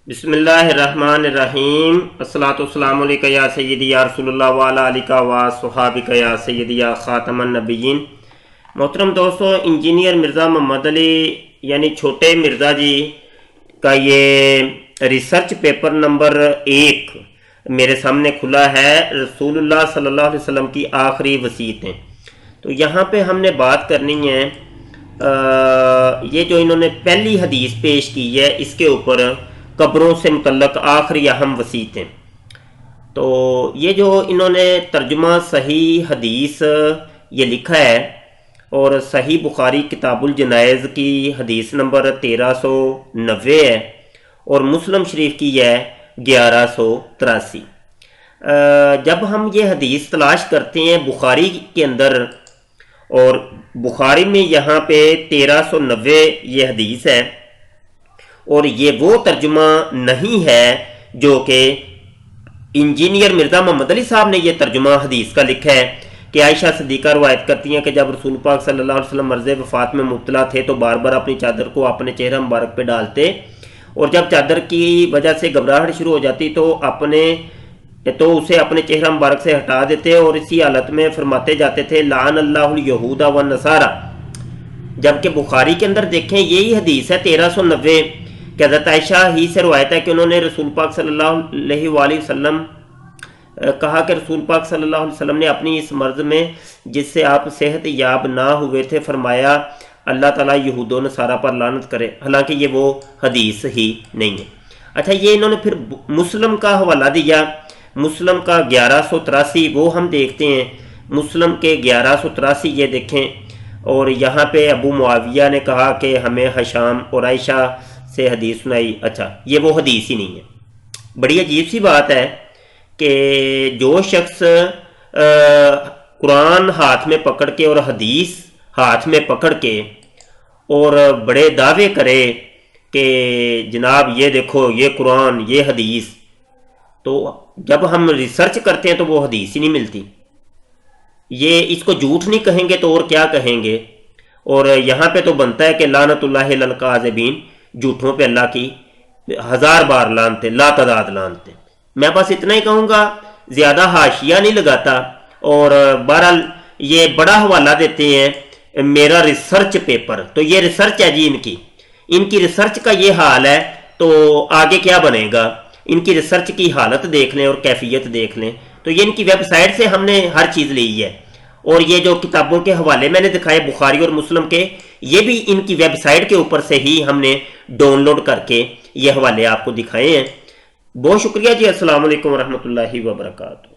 بسم اللہ الرحمن الرحیم الصلاۃ والسلام علیکہ یا سیدی یا رسول اللہ وعلی آلہ و صحابہ یا سیدی یا خاتم النبیین۔ محترم دوستو، انجینئر مرزا محمد علی یعنی چھوٹے مرزا جی کا یہ ریسرچ پیپر نمبر 1 میرے سامنے کھلا ہے، رسول اللہ صلی اللہ علیہ وسلم کی آخری وصیتیں۔ تو یہاں پہ ہم نے بات کرنی ہے یہ جو انہوں نے پہلی حدیث پیش کی ہے، اس کے اوپر قبروں سے متعلق آخری اہم وصیتیں۔ تو یہ جو انہوں نے ترجمہ صحیح حدیث یہ لکھا ہے، اور صحیح بخاری کتاب الجنائز کی حدیث نمبر 1390 ہے، اور مسلم شریف کی ہے 1183۔ جب ہم یہ حدیث تلاش کرتے ہیں بخاری کے اندر، اور بخاری میں یہاں پہ 1390 یہ حدیث ہے، اور یہ وہ ترجمہ نہیں ہے جو کہ انجینئر مرزا محمد علی صاحب نے یہ ترجمہ حدیث کا لکھا ہے کہ عائشہ صدیقہ روایت کرتی ہیں کہ جب رسول پاک صلی اللہ علیہ وسلم مرض وفات میں مبتلا تھے تو بار بار اپنی چادر کو اپنے چہرہ مبارک پہ ڈالتے، اور جب چادر کی وجہ سے گھبراہٹ شروع ہو جاتی تو اسے اپنے چہرہ مبارک سے ہٹا دیتے، اور اسی حالت میں فرماتے جاتے تھے لعن اللہ الیہود والنصارى۔ جبکہ بخاری کے اندر دیکھیں یہی حدیث ہے 1390 کہ حضرت عائشہ ہی سے روایت ہے کہ انہوں نے رسول پاک صلی اللہ علیہ وآلہ وسلم کہا کہ رسول پاک صلی اللہ علیہ وسلم نے اپنی اس مرض میں جس سے آپ صحت یاب نہ ہوئے تھے فرمایا اللہ تعالیٰ یہود و نصارہ پر لعنت کرے، حالانکہ یہ وہ حدیث ہی نہیں ہے۔ اچھا، یہ انہوں نے پھر مسلم کا حوالہ دیا، مسلم کا 1183 وہ ہم دیکھتے ہیں، مسلم کے 1183 یہ دیکھیں، اور یہاں پہ ابو معاویہ نے کہا کہ ہمیں حشام اور عائشہ سے حدیث سنائی۔ اچھا، یہ وہ حدیث ہی نہیں ہے۔ بڑی عجیب سی بات ہے کہ جو شخص قرآن ہاتھ میں پکڑ کے اور حدیث ہاتھ میں پکڑ کے اور بڑے دعوے کرے کہ جناب یہ دیکھو یہ قرآن یہ حدیث، تو جب ہم ریسرچ کرتے ہیں تو وہ حدیث ہی نہیں ملتی۔ یہ اس کو جھوٹ نہیں کہیں گے تو اور کیا کہیں گے؟ اور یہاں پہ تو بنتا ہے کہ لعنت اللہ علی الکاذبین، جھوٹوں پہ اللہ کی 1000 بار لعنتیں، لا تعداد لعنتیں۔ میں بس اتنا ہی کہوں گا، زیادہ حاشیہ نہیں لگاتا، اور بہرحال یہ بڑا حوالہ دیتے ہیں میرا ریسرچ پیپر، تو یہ ریسرچ ہے جی ان کی ریسرچ کا یہ حال ہے، تو آگے کیا بنے گا؟ ان کی ریسرچ کی حالت دیکھ لیں اور کیفیت دیکھ لیں۔ تو یہ ان کی ویب سائٹ سے ہم نے ہر چیز لی ہے، اور یہ جو کتابوں کے حوالے میں نے دکھائے بخاری اور مسلم کے، یہ بھی ان کی ویب سائٹ کے اوپر سے ہی ہم نے ڈاؤن لوڈ کر کے یہ حوالے آپ کو دکھائے ہیں۔ بہت شکریہ جی، السلام علیکم ورحمۃ اللہ وبرکاتہ۔